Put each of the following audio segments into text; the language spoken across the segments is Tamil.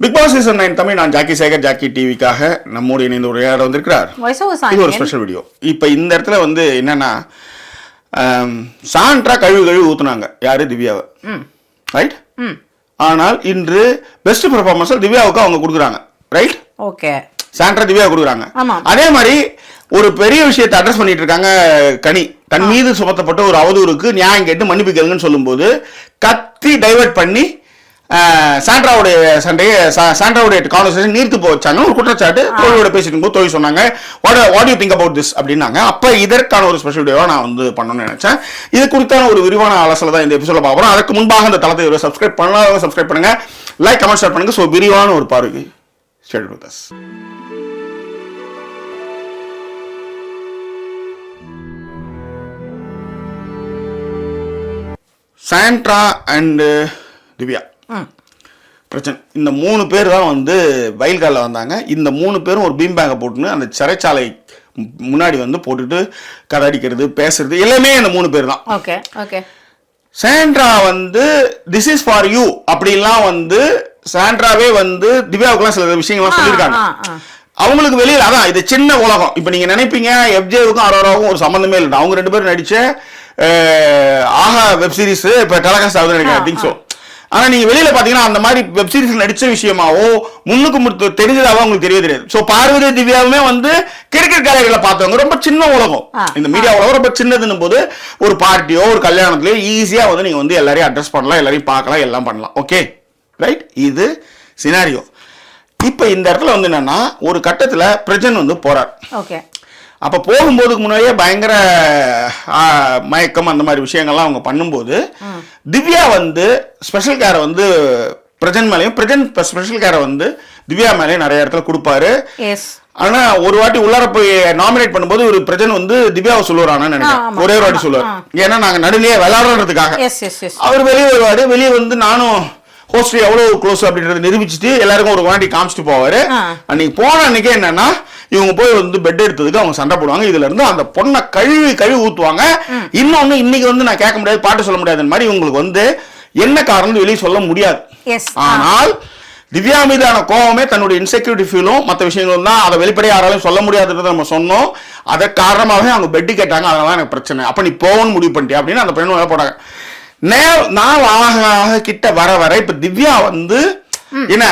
Big Boss season 9 Tamil. நான் ஜாக்கி சேகர். ஜாக்கி டிவிக்காக நம்மோடு இணைந்து உரையாட வந்திருக்கிறார். இது ஒரு ஸ்பெஷல் வீடியோ. இப்போ இந்த இடத்துல வந்து என்னன்னா, சாண்ட்ரா கழுவி ஊத்துனாங்க யாரு, திவ்யாவை, ரைட்? ஆனால் இன்று பெஸ்ட் பெர்ஃபார்மன்ஸ் திவ்யாவுக்கு அவங்க கொடுக்குறாங்க, ரைட்? ஓகே, சாண்ட்ரா திவ்யா கொடுக்குறாங்க. அதே மாதிரி ஒரு பெரிய விஷயத்தை அட்ரஸ் பண்ணிட்டு இருக்காங்க கனி. தன் மீது சுமத்தப்பட்ட ஒரு அவதூறுக்கு நியாயம் கேட்டு மன்னிப்பு கேளுங்கன்னு சொல்லும்போது கத்தி டைவர்ட் பண்ணி சாண்ட்ராவுடைய சண்டையை, சாண்ட்ராவுடைய கான்வர்சேஷன் நீர்த்து போச்சாங்க. ஒரு குற்றச்சாட்டு தோழியோட பேசிட்டு போது தோழி சொன்னாங்க, what you think about this அப்படின்னாங்க. அப்ப இதற்கான ஒரு ஸ்பெஷல் வீடியோவா நான் வந்து பண்ணணும்னு நினைச்சேன். இது குறித்தான ஒரு விரிவான ஆலோசனை தான் இந்த எபிசோட பார்க்குறோம். அதுக்கு முன்பாக இந்த தளத்தை சப்ஸ்கிரைப் பண்ணாதவங்க சப்ஸ்கிரைப் பண்ணுங்க, லைக் கமெண்ட் ஷேர் பண்ணுங்க. ஸோ விரிவான ஒரு பார்வை share with us. Sandra and Divya பிரச்சனை. இந்த 3 பேர் தான் வந்து வயல் காலில் வந்தாங்க. இந்த 3 பேரும் ஒரு பீம் பேங்கை போட்டுன்னு அந்த சிறைச்சாலை முன்னாடி வந்து போட்டுட்டு கதை அடிக்கிறது, பேசுறது எல்லாமே இந்த 3 பேர் தான். Okay okay. சாண்ட்ரா வந்து திஸ் இஸ் ஃபார் யூ அப்படின்லாம் வந்து சாண்ட்ராவே வந்து திவ்யாவுக்குலாம் சில விஷயங்கள்லாம் சொல்லியிருக்காங்க. அவங்களுக்கு வெளியில் அதான் இது சின்ன உலகம். இப்போ நீங்க நினைப்பீங்க எஃப்ஜேவுக்கும் அரோராவுக்கும் ஒரு சம்பந்தமே இல்லை. அவங்க 2 பேரும் நடிச்ச ஆஹா வெப் சீரிஸ் இப்போ டெலகாஸ்ட் ஆகுதுன்னு நினைக்கிறேன், ஐ திங்க் ஸோ. ஆனா நீங்க வெளியில பாத்தீங்கன்னா அந்த மாதிரி வெப் சீரிஸ் நடிச்ச விஷயமாவோ முன்னுக்கு தெரிஞ்சதாவோ உங்களுக்கு தெரியவே தெரியாது. சோ பார்வதி திவ்யாவுமே வந்து கிரிக்கெட் கலைகளை பார்த்தவங்க. ரொம்ப சின்ன உலகம், இந்த மீடியா உலகம் ரொம்ப சின்னதுன்னும் போது ஒரு பார்ட்டியோ ஒரு கல்யாணத்திலயோ ஈஸியா வந்து நீங்க வந்து எல்லாரையும் அட்ரஸ் பண்ணலாம், எல்லாரையும் பார்க்கலாம், எல்லாம் பண்ணலாம். ஓகே ரைட், இது சினாரியோ. இப்ப இந்த இடத்துல வந்து என்னன்னா, ஒரு கட்டத்துல பிரஜன் வந்து போறார். ஓகே. அப்போ போகும்போதுக்கு முன்னாடியே பயங்கர மயக்கம் அந்த மாதிரி விஷயங்கள்லாம் அவங்க பண்ணும்போது திவ்யா வந்து ஸ்பெஷல் கேரை வந்து பிரஜன் மேலேயும், பிரஜன் ஸ்பெஷல் கேரை வந்து திவ்யா மேலேயும் நிறைய இடத்துல கொடுப்பாரு. ஆனா ஒரு வாட்டி உள்ளார போய் நாமினேட் பண்ணும்போது ஒரு பிரஜன் வந்து திவ்யாவை சொல்லுவாரான்னு நினைக்கிறேன். ஒரே ஒரு வாட்டி சொல்லுவார். ஏன்னா நாங்க நடுநிலையே விளையாடுறதுக்காக அவர் வெளியே வருவாரு. வெளியே வந்து நானும் ஹோஸ்ட் எவ்வளவு க்ளோஸ் அப்படின்றத நிரூபிச்சுட்டு எல்லாருக்கும் ஒரு வாட்டி காமிச்சிட்டு போவாரு. அன்னைக்கு போன அன்னைக்கே என்னன்னா, இவங்க போய் வந்து பெட் எடுத்ததுக்கு அவங்க சண்டை போடுவாங்க. இதுல இருந்து அந்த பொண்ணை கழுவி ஊத்துவாங்க. இன்னொன்னு இன்னைக்கு வந்து நான் கேட்க முடியாது, பாட்டு சொல்ல முடியாது மாதிரி இவங்களுக்கு வந்து என்ன காரணம் வெளியே சொல்ல முடியாது. ஆனால் திவ்யா மீதான கோபமே தன்னுடைய இன்செக்யூரிட்டி ஃபீலும் மற்ற விஷயங்களும் தான். அதை வெளிப்படையாக யாராலும் சொல்ல முடியாதுன்றதை நம்ம சொன்னோம். அதை காரணமாகவே அவங்க பெட்டு கேட்டாங்க. அதனால எனக்கு பிரச்சனை. அப்ப நீ போகணும்னு முடிவு பண்ணிட்டே அப்படின்னு அந்த பெண்ணு போட்டாங்க. நாள் ஆக கிட்ட வர இப்ப திவ்யா வந்து என்ன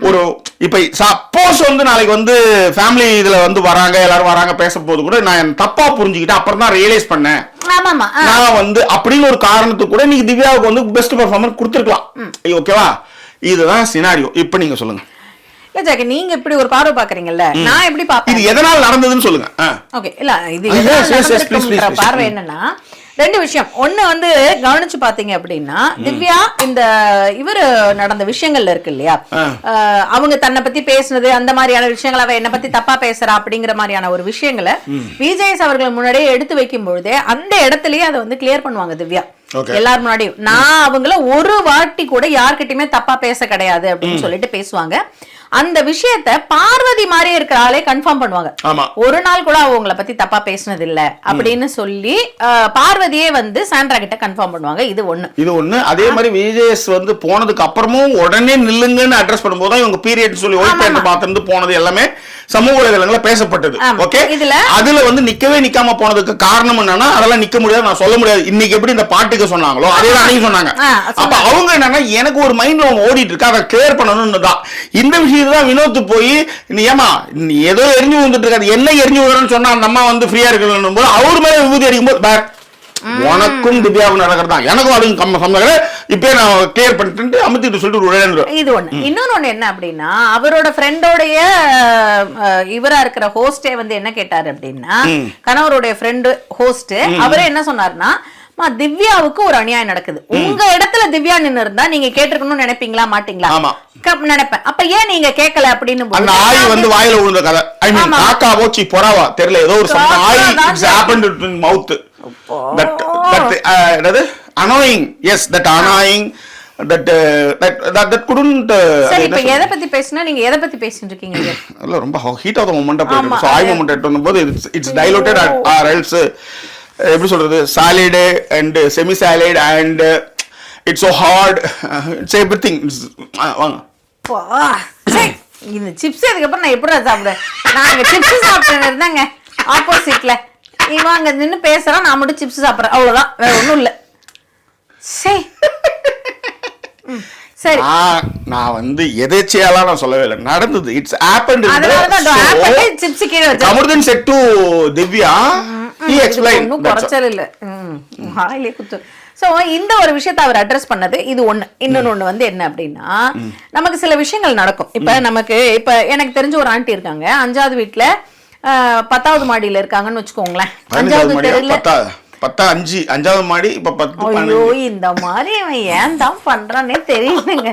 ஒரு இப்ப சப்போஸ் வந்து நாளைக்கு வந்து ஃபேமிலி இதுல வந்து வராங்க, எல்லாரும் வராங்க பேச போது கூட நான் தப்பா புரிஞ்சுக்கிட்டு அப்புறம் தான் ரியலைஸ் பண்ணேன் நான் வந்து அப்படின்னு ஒரு காரணத்துக்கு கூட நீங்க திவ்யாவுக்கு வந்து பெஸ்ட் பெர்ஃபார்மன்ஸ் கொடுத்துருக்கலாம். ஓகேவா, இதுதான் சினாரியோ. இப்ப நீங்க சொல்லுங்க. நீங்க இப்படி ஒரு பார்வை பாக்குறீங்கல்ல, நான் எப்படி பாப்பேன், இது எதனால நடந்ததுன்னு சொல்லுங்க. ஓகே, இல்ல இது பார்வை என்னன்னா 2 விஷயம். ஒண்ணு வந்து கவனிச்சு பாத்தீங்க அப்படின்னா, திவ்யா இந்த இவரு நடந்த விஷயங்கள்ல இருக்கு இல்லையா, அவங்க தன்னை பத்தி பேசுனது, அந்த மாதிரியான விஷயங்கள், அவ என்ன பத்தி தப்பா பேசுறா அப்படிங்கிற மாதிரியான ஒரு விஷயங்களை விஜய் அவர்கள் முன்னாடியே எடுத்து வைக்கும் பொழுதே அந்த இடத்துலயே அதை வந்து கிளியர் பண்ணுவாங்க திவ்யா எல்லாரும் முன்னாடியும். நான் அவங்கள ஒரு வாட்டி கூட யார்கிட்டயுமே தப்பா பேச கிடையாது அப்படின்னு சொல்லிட்டு பேசுவாங்க. அந்த விஷயத்த பார்வதி மாதிரி இருக்கிற ஆளே கன்ஃபார்ம் பண்ணுவாங்க. ஒரு நாள் கூட அவங்கள பத்தி தப்பா பேசினது இல்ல அப்படின்னு சொல்லி பார்வதியே வந்து சாண்ட்ரா கிட்ட கன்ஃபார்ம் பண்ணுவாங்க. இது ஒண்ணு. அதே மாதிரி விஜேஎஸ் வந்து போனதுக்கு அப்புறமும் உடனே நில்லுங்கன்னு அட்ரஸ் பண்ணும்போது இவங்க பீரியட் சொல்லி ஒயிட் பேண்ட் பார்த்து போனது எல்லாமே சமூக வலைதளங்கள்ல பேசப்பட்டது. ஓகே, அதுல வந்து நிக்காம போனதுக்கு காரணம் என்னன்னா, அதெல்லாம் நிக்க முடியாது, நான் சொல்ல முடியாது. இன்னைக்கு எப்படி இந்த பாட்டுக்கு சொன்னாங்களோ அதே தான் அன்னைக்கு சொன்னாங்க. அப்ப அவங்க என்னன்னா, எனக்கு ஒரு மைண்ட்ல ஓடிட்டு இருக்கு, அதை கிளியர் பண்ணணும்னு தான். இந்த விஷயத்தான் வினோத் போய் நீ ஏமா நீ ஏதோ எரிஞ்சு வந்துட்டு இருக்காது, என்ன எரிஞ்சு விடுறன்னு சொன்னா அந்த அம்மா வந்து ஃப்ரீயா இருக்கணும் போது அவர் மேல விபூதி அடிக்கும் போது உனக்கும் திவ்யாவுக்கும் நடக்கிறதா, எனக்கும் அதுவும் இப்ப நான் கிளியர் பண்ணிட்டு அமுத்திட்டு சொல்லிட்டு இது ஒண்ணு. இன்னொன்னு என்ன அப்படின்னா, அவரோட ஃப்ரெண்டோடைய இவரா இருக்கிற ஹோஸ்டே வந்து என்ன கேட்டாரு அப்படின்னா, கணவருடைய ஃப்ரெண்டு ஹோஸ்ட் அவரே என்ன சொன்னாருன்னா, திவ்யாவுக்கு ஒரு அநியாயம் நடக்குது, உங்க இடத்துல திவ்யா நின்னு இருந்தா நீங்க கேட்டிருக்கணும்னு நினைப்பீங்களா மாட்டீங்களா? நினைப்பேன். அப்ப ஏன் நீங்க கேட்கல அப்படின்னு அந்த ஆய் வந்து வாயில விழுந்த கதை. ஐ மீன் காக்கா போச்சி பொறாவா தெரியல, ஏதோ ஒரு ஆய் it's happened in mouth. that annoying, yes, that annoying, that couldn't. சரி, இப்ப எதை பத்தி பேசினா நீங்க எதை பத்தி பேசிட்டு இருக்கீங்க? இல்ல ரொம்ப ஹீட் ஆஃப் தி மொமெண்ட் போயிருக்கு. சோ ஆய் மொமெண்ட் எடுக்கும்போது இட்ஸ் diluted or else எப்படி சொல்றது, solid and semi solid and it's so hard, it's everything. வாங்க இந்த சிப்ஸ் அதுக்கப்புறம் நான் எப்படி சாப்பிடுவேன்? நாங்க சிப்ஸ் சாப்பிட்டு இருந்தாங்க ஆப்போசிட்ல, இவன் அங்க நின்று பேசுறான், நான் மட்டும் சிப்ஸ் சாப்பிட்றேன், அவ்வளவுதான், வேற ஒண்ணும் இல்ல. சரி, நான் வந்து எதேச்சையாலாம் நான் சொல்லவே இல்லை, நடந்தது. It's happened. சிப்ஸ் கீழே வச்சு Amirthan set to Divya, he explained. ஒன்னும் குறைச்சல் இல்ல, வாயிலே குத்து. சோ இந்த ஒரு விஷயத்தை அவர் அட்ரஸ் பண்ணது இது ஒண்ணு. இன்னொன்னு வந்து என்ன அப்படின்னா, நமக்கு சில விஷயங்கள் நடக்கும். இப்ப நமக்கு இப்ப எனக்கு தெரிஞ்ச ஒரு ஆண்டி இருக்காங்க, 5வது வீட்டுல 10வது மாடியில இருக்காங்கன்னு வச்சுக்கோங்களேன். 5வது தெருல 5வது மாடி, இப்ப 10. ஐயோ, இந்த மாதிரி அவன் ஏன் தான் பண்றானே தெரியலங்க.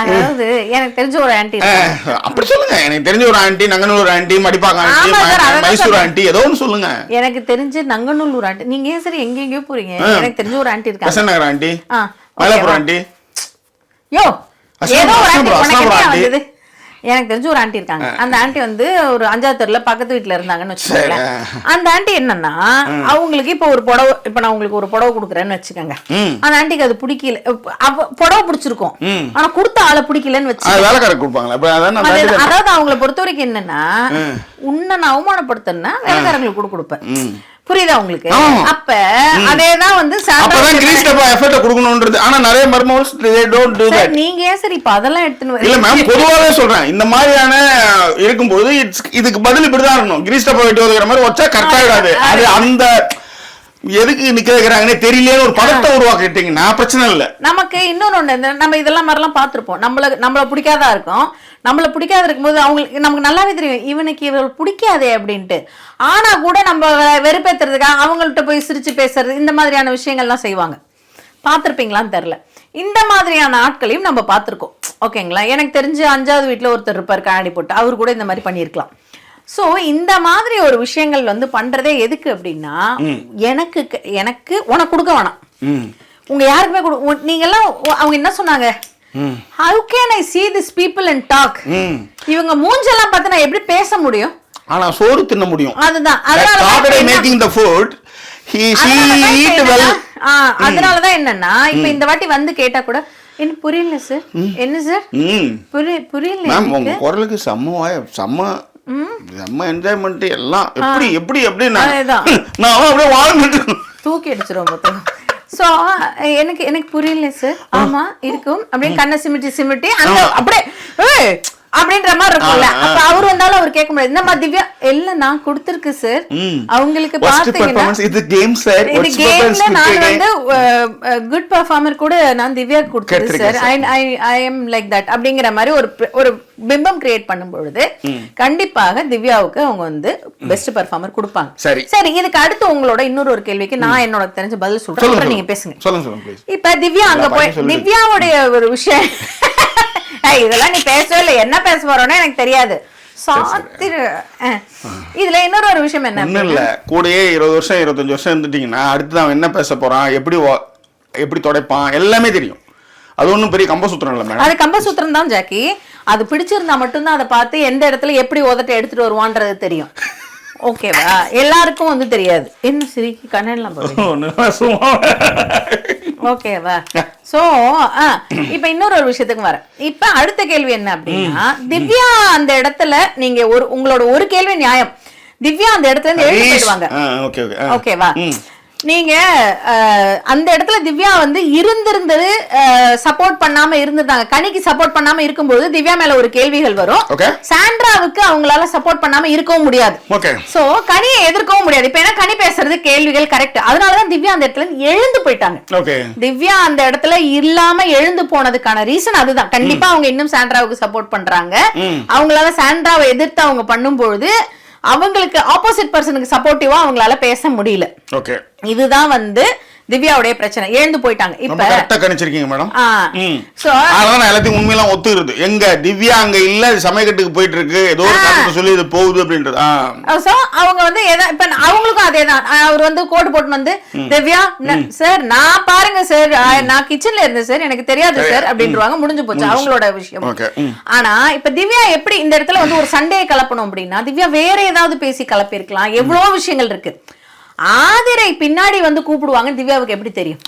அதாவது எனக்கு தெரிஞ்ச ஒரு ஆண்டி, அப்படி சொல்லுங்க. எனக்கு தெரிஞ்ச ஒரு ஆண்டி, நங்கநல்லூர் ஆண்டி, மடிப்பாக்க ஆண்டி, மைசூர் ஆண்டி, ஏதோ ஒன்று சொல்லுங்க. எனக்கு தெரிஞ்ச நங்கநல்லூர் ஆண்டி. நீங்க ஏன் சரி எங்கெங்கயோ போறீங்க? எனக்கு தெரிஞ்ச ஒரு ஆண்டி இருக்காங்க, பெசன்ட் நகர் ஆண்டி, மயிலாப்பூர் ஆண்டி, யோ ஏதோ ஒரு ஆண்டி. எனக்கு தெரிஞ்ச ஒரு ஆண்டி இருக்காங்க. அந்த ஆண்டி வந்து ஒரு 5வது தெருல பக்கத்து வீட்டுல இருந்தாங்கன்னு வச்சுக்கோங்களேன். அந்த ஆண்டி என்னன்னா, அவங்களுக்கு இப்ப ஒரு புடவை, இப்ப நான் உங்களுக்கு ஒரு புடவை கொடுக்குறேன்னு வச்சுக்கோங்க. அந்த ஆண்டிக்கு அது பிடிக்கல, புடவை பிடிச்சிருக்கும், ஆனா கொடுத்த ஆளை பிடிக்கலன்னு வச்சு வேலைக்காரர் கொடுப்பாங்க. அதாவது அவங்கள பொறுத்த வரைக்கும் என்னன்னா, உன்னை நான் அவமானப்படுத்தினா வேலைக்காரங்களுக்கு கொடுப்பேன். புரியுதா உங்களுக்கு? அப்ப அதேதான் வந்து நீங்க ஏன் சரி இப்ப அதெல்லாம் எடுத்துன்னு இல்ல மேம், பொதுவாவே சொல்றேன், இந்த மாதிரியான இருக்கும்போது இதுக்கு பதில் இப்படிதான் இருக்கணும். கிரீஸ் டப்பா வெட்டி ஒதுக்கிற மாதிரி வச்சா கரெக்டா இருக்காது. அது அந்த எதுக்கு நிக்க வைக்கிறாங்கன்னே தெரியலையே ஒரு படத்தை உருவாக்கிட்டீங்கன்னா பிரச்சனை இல்ல. நமக்கு இன்னொன்னு, நம்ம இதெல்லாம் மாதிரிலாம் பார்த்திருப்போம். நம்மள பிடிக்காதா இருக்கும். நம்மள பிடிக்காத இருக்கும்போது அவங்களுக்கு நமக்கு நல்லாவே தெரியும், இவனுக்கு இவர்கள் பிடிக்காதே அப்படின்ட்டு. ஆனா கூட நம்ம வெறுப்பேத்துறதுக்காக அவங்கள்ட்ட போய் சிரிச்சு பேசுறது, இந்த மாதிரியான விஷயங்கள்லாம் செய்வாங்க. பார்த்திருப்பீங்களான்னு தெரியல. இந்த மாதிரியான ஆட்களையும் நம்ம பார்த்திருக்கோம். ஓகேங்களா? எனக்கு தெரிஞ்சு 5வது வீட்டுல ஒருத்தர் இருப்பார், கண்ணாடி போட்டு, அவர் கூட இந்த மாதிரி பண்ணியிருக்கலாம். சோ இந்த மாதிரி ஒரு விஷயங்கள் வந்து பண்றதே எதுக்கு அப்படின்னா, எனக்கு உனக்கு கொடுக்க வேணாம், உங்க யாருக்குமே நீங்க எல்லாம். அவங்க என்ன சொன்னாங்க, how can I see these people and talk? இவங்க மூஞ்செல்லாம் பார்த்து நான் எப்படி பேச முடியும்? ஆனா சோறு தின்ன முடியும். அதுதான் அதனாலதான் என்னன்னா, இப்ப இந்த வாட்டி வந்து கேட்டா கூட எனக்கு புரியல சார், என்ன சார் புரியல, குரலுக்கு செம்ம என்ஜாய்மெண்ட் எல்லாம் எப்படி நான் அப்படியே வாழ்ந்துட்டு தூக்கி அடிச்சிருவோம். சோ எனக்கு புரியல சார், ஆமா இருக்கும் அப்படின்னு கண்ணை சிமிட்டி அந்த அப்படியே அப்படின்ற மாதிரி இருக்கும்ல. அப்ப அவர் வந்தாலும் அவர் கேட்க முடியாது, என்னமா திவ்யா எல்லாம் நான் கொடுத்திருக்கு சார், அவங்களுக்கு பாத்தீங்கன்னா இது கேம் சார், இது கேம்ல நான் வந்து குட் பெர்ஃபார்மர் கூட நான் திவ்யா கொடுத்தது sir, I am like that அப்படிங்கிற மாதிரி ஒரு பிம்பம் கிரியேட் பண்ணும் பொழுது கண்டிப்பாக திவ்யாவுக்கு அவங்க வந்து பெஸ்ட் பெர்ஃபார்மர் கொடுப்பாங்க. சரி, இதுக்கு அடுத்து உங்களோட இன்னொரு ஒரு கேள்விக்கு நான் என்னோட தெரிஞ்ச பதில் சொல்றேன், நீங்க பேசுங்க. இப்ப திவ்யா அங்க போய் திவ்யாவுடைய ஒரு விஷயம் இதெல்லாம் நீ பேசவே இல்லை, என்ன பேச போறோம்னா எனக்கு தெரியாது. இதுல இன்னொரு ஒரு விஷயம் என்ன இல்ல, கூடயே 20 வருஷம் 25 வருஷம் இருந்துட்டீங்கன்னா அடுத்து அவன் என்ன பேச போறான், எப்படி தொடைப்பான் எல்லாமே தெரியும். அது ஒண்ணும் பெரிய கம்பசூத்திரம் இல்ல மேடம். அது கம்பசூத்திரம் தான் ஜாக்கி. அது பிடிச்சிருந்தா மட்டும்தான் அதை பார்த்து எந்த இடத்துல எப்படி உதட்ட எடுத்துட்டு வருவான்றது தெரியும். ஓகேவா? எல்லாருக்கும் வந்து தெரியாது. என்ன சிரிக்கி கண்ணெல்லாம் ஓகேவா? சோ இப்ப இன்னொரு ஒரு விஷயத்துக்கு வரேன். இப்ப அடுத்த கேள்வி என்ன அப்படின்னா, திவ்யா அந்த இடத்துல நீங்க உங்களோட ஒரு கேள்வி நியாயம். திவ்யா அந்த இடத்துல இருந்து எழுதி போயிடுவாங்க. ஓகேவா? நீங்க அந்த இடத்துல திவ்யா வந்து இருந்திருந்தது சப்போர்ட் பண்ணாம இருந்திருந்தாங்க, கனிக்கு சப்போர்ட் பண்ணாம இருக்கும்போது திவ்யா மேல ஒரு கேள்விகள் வரும். சாண்ட்ராவுக்கு அவங்களால சப்போர்ட் பண்ணாம இருக்கவும் முடியாது. சோ கனியை எதிர்க்கவும் முடியாது. இப்ப ஏன்னா கனி பேசுறது கேள்விகள் கரெக்ட், அதனாலதான் திவ்யா அந்த இடத்துல எழுந்து போயிட்டாங்க. திவ்யா அந்த இடத்துல இல்லாம எழுந்து போனதுக்கான ரீசன் அதுதான். கண்டிப்பா அவங்க இன்னும் சாண்ட்ராவுக்கு சப்போர்ட் பண்றாங்க. அவங்களால சாண்ட்ராவை எதிர்த்து அவங்க பண்ணும்போது அவங்களுக்கு ஆப்போசிட் பர்சனுக்கு சப்போர்ட்டிவா அவங்களால பேச முடியல. இதுதான் வந்து திவ்யாவுடைய பிரச்சனை. எழுந்து போயிட்டாங்க. இப்ப கரெக்ட்டா கணிச்சிருக்கீங்க மேடம். சோ அதான் எல்லாத்தையும் உண்மையெல்லாம் ஒத்துக்குது. எங்க திவ்யா அங்க இல்ல, சமயக்கட்டுக்கு போயிட்டு இருக்கு, ஏதோ ஒரு காரணத்தை சொல்லி இது போகுது அப்படின்றது. சோ அவங்க வந்து இப்ப அவங்களுக்கும் அதேதான். அவர் வந்து கோட் போட்டு வந்து திவ்யா சார் நான் பாருங்க சார், நான் கிச்சன்ல இருந்தேன் சார், எனக்கு தெரியாது சார் அப்படின்றாங்க. முடிஞ்சு போச்சு அவங்களோட விஷயம். ஆனா இப்ப திவ்யா எப்படி இந்த இடத்துல வந்து ஒரு சண்டையை கலப்பணும் அப்படின்னா, திவ்யா வேற ஏதாவது பேசி கலப்பி இருக்கலாம். எவ்வளவு விஷயங்கள் இருக்கு. ஆதிரை பின்னாடி வந்து கூப்பிடுவாங்க, திவ்யாவுக்கு எப்படி தெரியும்?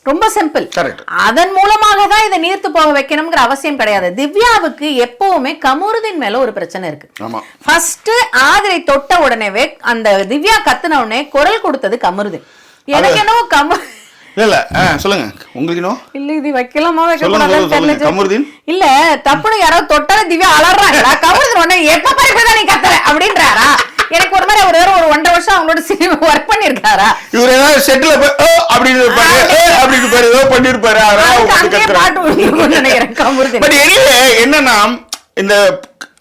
ரொம்ப சிம்பிள். கரெக்ட். அதன் மூலமாக தான் இதை நீர்த்து போக வைக்கணும்ங்கிற அவசியம் கிடையாது. திவ்யாவுக்கு எப்பவுமே கமருதீன் மேல ஒரு பிரச்சனை இருக்கு. ஆமா. ஃபர்ஸ்ட் ஆதிரை தொட்ட உடனேவே அந்த திவ்யா கத்துன உடனே குரல் கொடுத்தது கமருதீன். எனக்கு என்னவோ இல்ல சொல்லுங்க, உங்களுக்கு இல்ல இது வைக்கலாமா வைக்கக்கூடாது கமருதீன் இல்ல தப்புன்னு யாராவது தொட்டால திவ்யா அலறாங்களா? கமருதீன் உடனே எப்ப பறிப்பதா நீ கத்துற அப்படின்றாரா? எனக்கு ஒரு மாதிரி ஒரு 1.5 வருஷம் அவங்களோட சினிமா ஒர்க் பண்ணிருக்காரா? இவர் ஏதாவது செட்ல அப்படின்னு பண்ணிருப்பாரு. நினைக்கிறேன் கமருதீன். பட் எனிவே என்னன்னா இந்த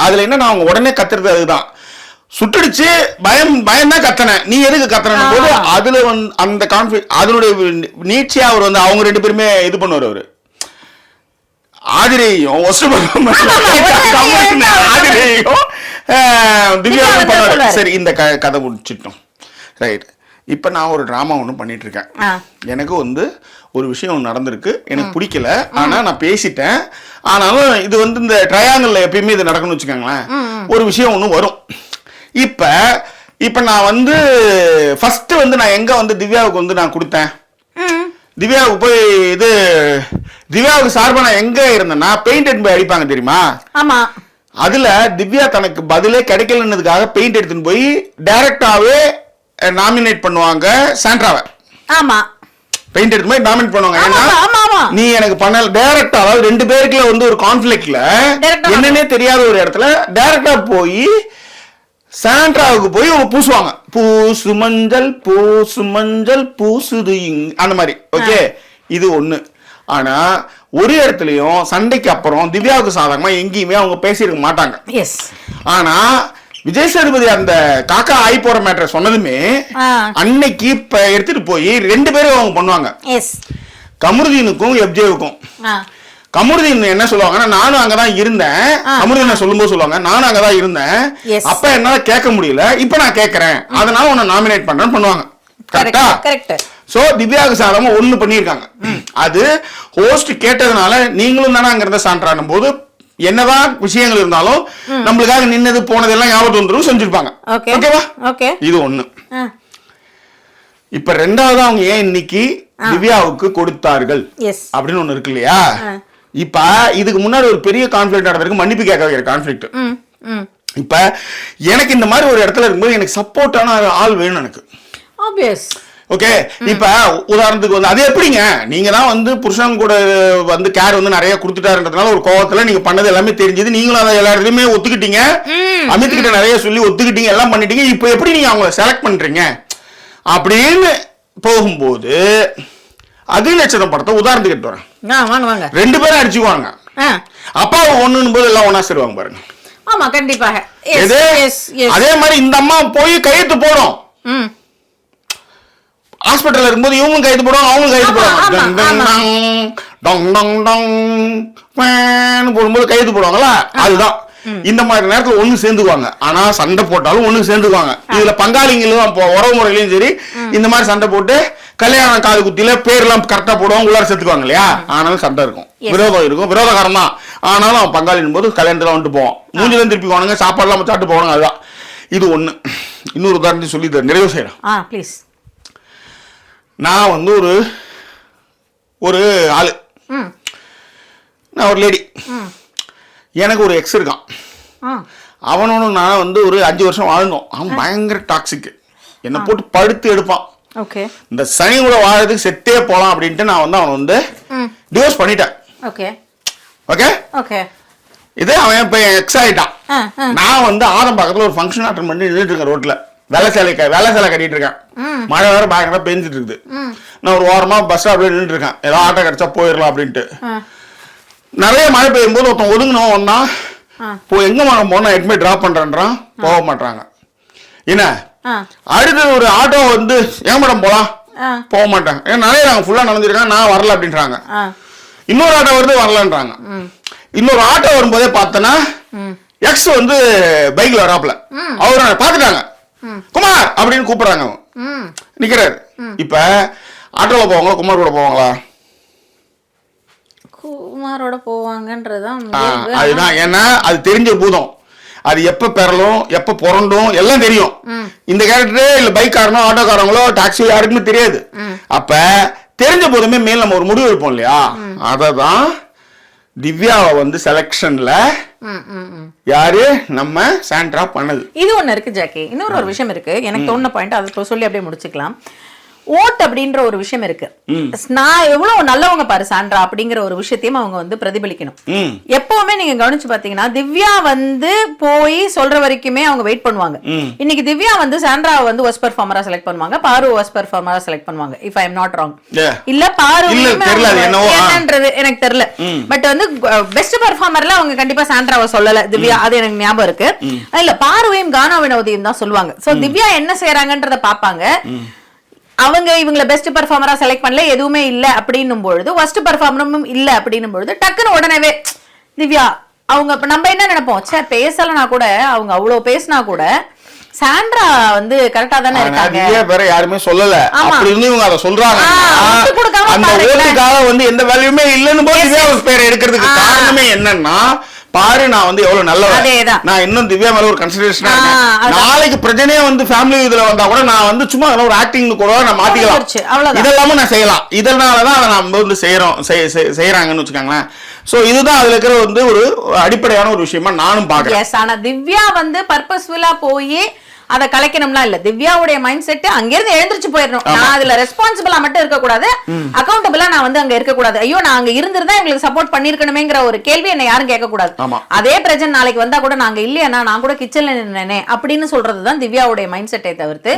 அதுல என்ன அவங்க உடனே கத்துறது அதுதான் சுட்டுடுச்சு. பயம்தான் கத்தன, நீ எதுக்கு கத்தன போது அதுல வந்து அந்த கான்ஃபிளிக்ட் அதனுடைய நீட்சியா அவர் வந்து அவங்க 2 பேருமே இது பண்ணுவார். அவரு ஆதிரையும் ஆதிரையும் திவ்யாவும் பண்ணுவாரு. சரி, இந்த கதை முடிச்சிட்டோம். ரைட். இப்ப நான் ஒரு டிராமா ஒண்ணு பண்ணிட்டு இருக்கேன். எனக்கு வந்து ஒரு விஷயம் நடந்திருக்கு, எனக்கு பிடிக்கல, ஆனா நான் பேசிட்டேன். ஆனாலும் இது வந்து இந்த ட்ரையாங்கிள் எப்பயுமே இது நடக்கணும்னு வச்சுக்கோங்களேன். ஒரு விஷயம் ஒண்ணு வரும். இப்ப நான் வந்து ஃபர்ஸ்ட் வந்து நான் எங்க வந்து திவ்யாவுக்கு வந்து நான் கொடுத்தேன், திவ்யாவுக்கு போய் இது திவ்யாவுக்கு சார்பா நான் எங்க இருந்தேன்னா பெயிண்ட் எடுத்து போய் அடிப்பாங்க தெரியுமா? ஆமா. அதுல திவ்யா தனக்கு பதிலே கிடைக்கலன்னதுக்காக பெயிண்ட் எடுத்துன்னு போய் டைரக்டாவே நாமினேட் பண்ணுவாங்க சாண்ட்ராவை. ஆமா. பெயிண்ட் எடுத்து போய் நாமினேட் பண்ணுவாங்க. ஏன்னா நீ எனக்கு பண்ணல டைரக்டா, அதாவது 2 பேருக்குள்ள வந்து ஒரு கான்ஃபிளிக்ட்ல என்னன்னே தெரியாத ஒரு இடத்துல டைரக்டா போய் சாண்ட்ராவுக்கு போய் அவங்க பூசுவாங்க. பூசு மஞ்சள் பூசுது அந்த மாதிரி. ஓகே, இது ஒண்ணு. ஆனா ஒரு இடத்துலயும் சண்டைக்கு அப்புறம் திவ்யாவுக்கு சாதகமா எங்கேயுமே அவங்க பேசியிருக்க மாட்டாங்க. ஆனா விஜய் சேதுபதி அந்த காக்கா ஆயி போற மேட்டரை சொன்னதுமே அன்னைக்கு இப்ப எடுத்துட்டு போய் 2 பேரும் அவங்க பண்ணுவாங்க. கமருதீனுக்கும் எப்ஜேவுக்கும். கமருதீன் என்ன சொல்லுவாங்கன்னா, நானும் அங்கதான் இருந்தேன். கமருதீன் சொல்லும்போது சொல்லுவாங்க, நானும் அங்கதான் இருந்தேன், அப்ப என்னால கேட்க முடியல, இப்ப நான் கேட்கறேன், அதனால உன்னை நாமினேட் பண்றேன்னு பண்ணுவாங்க. கரெக்டா? சோ திவ்யாவுக்கு சாதகமா ஒண்ணு பண்ணிருக்காங்க. அது ஹோஸ்ட் கேட்டதுனால நீங்களும் தானே அங்க இருந்த சான்றானும் போது என்னதான் விஷயங்கள் இருந்தாலும் நம்மளுக்காக நின்னது போனது எல்லாம் ஞாபகம் வந்துரும் செஞ்சிருப்பாங்க. ஓகேவா? இது ஒண்ணு. இப்ப 2வது அவங்க ஏன் இன்னைக்கு திவ்யாவுக்கு கொடுத்தார்கள் அப்படின்னு ஒண்ணு இருக்கு இல்லையா? இப்ப இதுக்கு முன்னாடி ஒரு பெரிய கான்ஃபிளிக்ட் நடந்திருக்கு, மன்னிப்பு கேட்க வைக்கிற கான்ஃபிளிக்ட். இப்ப எனக்கு இந்த மாதிரி ஒரு இடத்துல இருக்கும்போது எனக்கு சப்போர்ட்டான ஆள் வேணும் எனக்கு. ஓகே, இப்ப உதாரணத்துக்கு வந்து அது எப்படிங்க, நீங்க தான் வந்து புருஷன் கூட வந்து கேர் வந்து நிறைய கொடுத்துட்டாருன்றதுனால ஒரு கோவத்துல நீங்க பண்ணது எல்லாமே தெரிஞ்சது, நீங்களும் அதை எல்லாருமே ஒத்துக்கிட்டீங்க, அமித் கிட்ட நிறைய சொல்லி ஒத்துக்கிட்டீங்க, எல்லாம் பண்ணிட்டீங்க. இப்ப எப்படி நீங்க அவங்கள செலக்ட் பண்றீங்க அப்படின்னு போகும்போது அக்னி நட்சத்திரம் படத்தை உதாரணத்துக்கு எடுத்து வரேன். 2 பேரும் அடிச்சுக்குவாங்க, அப்பா ஒண்ணுன்னு போது எல்லாம் ஒன்னா சேருவாங்க பாருங்க. ஆமா, கண்டிப்பாக. அதே மாதிரி இந்த அம்மா போய் கையெழுத்து போடும், ஹாஸ்பிட்டல் இருக்கும்போது இவங்களும் கைது போடுவாங்க, அவங்களும் கைது போடும்போது கைது போடுவாங்களா, அதுதான். இந்த மாதிரி நேரத்தில் ஒண்ணு சேர்ந்துக்குவாங்க. ஆனா சண்டை போட்டாலும் ஒண்ணு சேர்ந்துக்குவாங்க. இதுல பங்காளிங்களும் உறவு முறையிலும் சரி இந்த மாதிரி சண்டை போட்டு கல்யாணம் காது குத்தியில பேர்லாம் கரெக்டா போடுவாங்க, உள்ளார சேர்த்துக்குவாங்க இல்லையா? ஆனாலும் சண்டை இருக்கும், விரோதம் இருக்கும், விரோதகாரம் தான். ஆனாலும் அவன் பங்காளின் போது கல்யாணத்துல வந்துட்டு போவான், மூஞ்சில திருப்பி போவானுங்க, சாப்பாடுலாம் சாப்பிட்டு போவானுங்க. அதுதான் இது ஒண்ணு. இன்னொரு உதாரணத்தை சொல்லி நிறைவு செய்யறேன். நான் வந்து ஒரு ஆளு, நான் ஒரு லேடி, எனக்கு ஒரு எக்ஸ் இருக்கான். அவனோட நான் வந்து ஒரு 5 வருஷம் வாழ்ந்தோம். அவன் பயங்கர டாக்ஸிக், என்னை போட்டு படுத்து எடுப்பான். இந்த சனி கூட வாழறதுக்கு செத்தே போலாம் அப்படின்ட்டு நான் வந்து அவன் வந்து டிவோர்ஸ் பண்ணிட்டேன். ஓகே, இது அவன் இப்ப எக்ஸ் ஆயிட்டான். நான் வந்து ஆதம் பக்கத்துல ஒரு ஃபங்க்ஷன் அட்டன் பண்ணி நின்றுட்டு இருக்கேன் ரோட்ல, வேலை சேலை கட்டிட்டு இருக்கேன். மழை வேற பயங்கரமா பெஞ்சிட்டு இருக்குது. நான் ஒரு ஓரமா பஸ் ஸ்டாப்ல நின்றுட்டு இருக்கேன், ஏதோ ஆட்டோ கிடைச்சா போயிடலாம் அப்படின்ட்டு. நிறைய மழை பெய்யும் போது ஒருத்தன் ஒதுங்கணும், ஒன்னா எங்க மழை போனா எட்டுமே டிராப் பண்றான், போக மாட்டாங்க. என்ன அடுத்து ஒரு ஆட்டோ வந்து ஏன் மேடம் போலாம், போக மாட்டாங்க. ஏன்னா நிறைய நாங்க ஃபுல்லா நடந்துருக்காங்க, நான் வரல அப்படின்றாங்க. இன்னொரு ஆட்டோ வருது, வரலன்றாங்க. இன்னொரு ஆட்டோ வரும்போதே பார்த்தனா எக்ஸ் வந்து பைக்ல வராப்ல, அவரை பாத்துட்டாங்க, குமார் அப்படின்னு கூப்பிடுறாங்க. நிக்கிறாரு. இப்ப ஆட்டோல போவாங்களா குமார் கூட போவாங்களா? குமாரோட போவாங்கன்றதுதான் அதுதான். ஏன்னா அது தெரிஞ்ச பூதம், அது எப்ப பெறலும் எப்ப புரண்டும் எல்லாம் தெரியும். இந்த கேரக்டரே இல்ல பைக் காரனோ ஆட்டோக்காரங்களோ டாக்ஸி யாருக்குமே தெரியாது. அப்ப தெரிஞ்ச போதுமே மேல் நம்ம ஒரு முடிவு எடுப்போம் இல்லையா, அததான் திவ்யாவை வந்து செலக்ஷன்ல யாரு நம்ம சாண்ட்ரா பண்ணது. இது ஒண்ணு இருக்கு ஜாக்கி. இன்னொரு ஒரு விஷயம் இருக்கு எனக்கு தோணுன பாயிண்ட், அதை சொல்லி அப்படியே முடிச்சுக்கலாம். ஓட் அப்படின்ற ஒரு விஷயம் இருக்கு. நான் எவ்வளவு நல்லவங்க பாரு சாண்ட்ரா அப்படிங்கிற ஒரு விஷயத்தையும் அவங்க வந்து பிரதிபலிக்கணும். எப்பவுமே நீங்க கவனிச்சு பாத்தீங்கன்னா திவ்யா வந்து போய் சொல்ற வரைக்குமே அவங்க வெயிட் பண்ணுவாங்க. இன்னைக்கு திவ்யா வந்து சாண்ட்ராவை வந்து ஒர்ஸ்ட் பெர்ஃபார்மரா செலக்ட் பண்ணுவாங்க, பாரு ஒர்ஸ்ட் பெர்ஃபார்மரா செலக்ட் பண்ணுவாங்க. If I am not wrong. இல்ல பாரு என்னன்றது எனக்கு தெரியல. பட் வந்து பெஸ்ட் பெர்ஃபார்மர்ல அவங்க கண்டிப்பா சாண்ட்ராவை சொல்லல திவ்யா, அது எனக்கு ஞாபகம் இருக்கு. இல்ல பாருவையும் கானா வினோதையும் தான் சொல்லுவாங்க. சோ திவ்யா என்ன செய்யறாங்கன்றத பாப்பாங்க. அவங்க இவங்களை பெஸ்ட் பெர்ஃபார்மரா செலக்ட் பண்ணல, எதுவுமே இல்ல அப்படின்னும் பொழுது, ஒர்ஸ்ட் பெர்ஃபார்மரும் இல்ல அப்படின்னும் பொழுது டக்குன்னு உடனே திவ்யா அவங்க நம்ம என்ன நினைப்போம், சே பேசலனா கூட அவங்க அவ்வளவு பேசினா கூட சாண்ட்ரா வந்து கரெக்டா தானே இருக்காங்க, வேற யாருமே சொல்லல அப்படி இருந்து இவங்க அத சொல்றாங்க. அந்த ஓட்டுக்காக வந்து எந்த வேல்யூமே இல்லன்னு போது திவ்யா பேர் எடுக்கிறதுக்கு காரணமே என்னன்னா, பாரு நான் வந்து எவ்வளவு நல்லவன், நான் இன்னும் திவ்யா மேல ஒரு கன்சிடரேஷனா இருக்கேன், நாளைக்கு பிரச்சனையே வந்து ஃபேமிலி இதுல வந்தா கூட நான் வந்து சும்மா ஒரு ஆக்டிங் கூட நான் மாத்திக்கலாம், இதெல்லாமும் நான் செய்யலாம், இதனாலதான் அதை நம்ம வந்து செய்யறாங்கன்னு வச்சுக்காங்களேன். சோ இதுதான் அதுல இருக்கிற வந்து ஒரு அடிப்படையான ஒரு விஷயமா நானும் பாக்குறேன். ஆனா திவ்யா வந்து பர்பஸ்ஃபுல்லா போய் அதை கலைக்கணும்லாம் இல்ல. திவ்யாவுடைய மைண்ட் செட் அங்கிருந்து எழுந்திருச்சு போயிடணும். நான் அதுல ரெஸ்பான்சிபிளா மட்டும் இருக்க கூடாது, அக்கௌண்டபிளா நான் வந்து அங்க இருக்க கூடாது. ஐயோ நான் அங்க இருந்திருந்தா எங்களுக்கு சப்போர்ட் பண்ணிருக்கணுமேங்கிற ஒரு கேள்வி என்ன யாரும் கேட்க கூடாது. அதே பிரச்சனை நாளைக்கு வந்தா கூட நாங்க இல்லையா நான் கூட கிச்சன்ல நின்னேனே அப்படின்னு சொல்றதுதான் திவ்யாவுடைய மைண்ட் செட்டை தவிர்த்து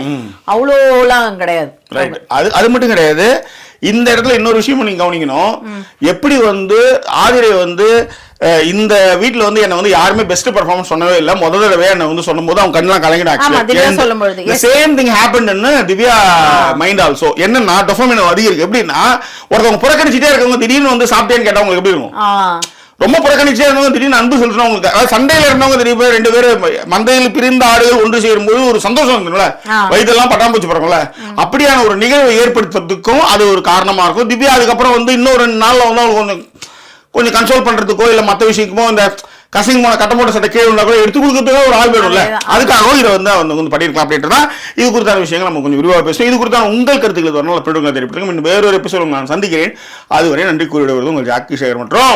அவ்வளோலாம் கிடையாது. அது மட்டும் கிடையாது. இந்த இடத்துல இன்னொரு விஷயம் நீங்க கவனிக்கணும். எப்படி வந்து ஆதிரை வந்து இந்த வீட்டுல வந்து என்ன வந்து யாருமே பெஸ்ட் பெர்ஃபார்மன்ஸ் சொன்னவே இல்ல, முதல் தடவை என்ன வந்து சொல்லும்போது அவங்க கண்ணெல்லாம் கலங்கிடாச்சு. சேம் திங் ஹேப்பன்ட்னு திவ்யா மைண்ட் ஆல்சோ. என்னன்னா டொபமைன் அதிகரிக்கு. எப்படின்னா ஒருத்தவங்க புறக்கணிச்சுட்டே இருக்கவங்க திடீர்னு வந்து சாப்பிட்டேன்னு கேட்டா உங்களுக்கு எப்படி இருக்கும், ரொம்ப புறக்கணிச்சே இருந்தவங்க திடீர்னு அன்பு செலுத்தினா உங்களுக்கு, அதாவது சண்டையில இருந்தவங்க திடீர்னு ரெண்டு பேரும் மந்தையில் பிரிந்த ஆடுகள் ஒன்று சேரும் போது ஒரு சந்தோஷம் இருக்குல்ல, வயதெல்லாம் பட்டாம்பூச்சி பறக்கும்ல, அப்படியான ஒரு நிகழ்வை ஏற்படுத்துறதுக்கும் அது ஒரு காரணமா இருக்கும். திவ்யா அதுக்கப்புறம் வந்து இன்னொரு 2 நாள்ல வந்து அவங்க கொஞ்சம் கன்சோல் பண்றதுக்கோ இல்ல மத்த விஷயக்குமோ இந்த கசிங் போன கட்டமோட்ட சட்டை கீழே கூட எடுத்து கொடுக்கறதுக்கு ஒரு ஆள் வேணும்ல, அதுக்காகவும் இதை வந்து அவங்க வந்து பண்ணிருக்கலாம் அப்படின்றதா. இது குறித்தான விஷயங்கள் நம்ம கொஞ்சம் விரிவாக பேசுவோம். இது குறித்தான உங்கள் கருத்துக்கள் வரணும் தெரியப்படுத்துங்க. வேறொரு எபிசோட் நான் சந்திக்கிறேன். அதுவரை நன்றி கூறிவிடுவது உங்கள் ஜாக்கி சேகர் மற்றும்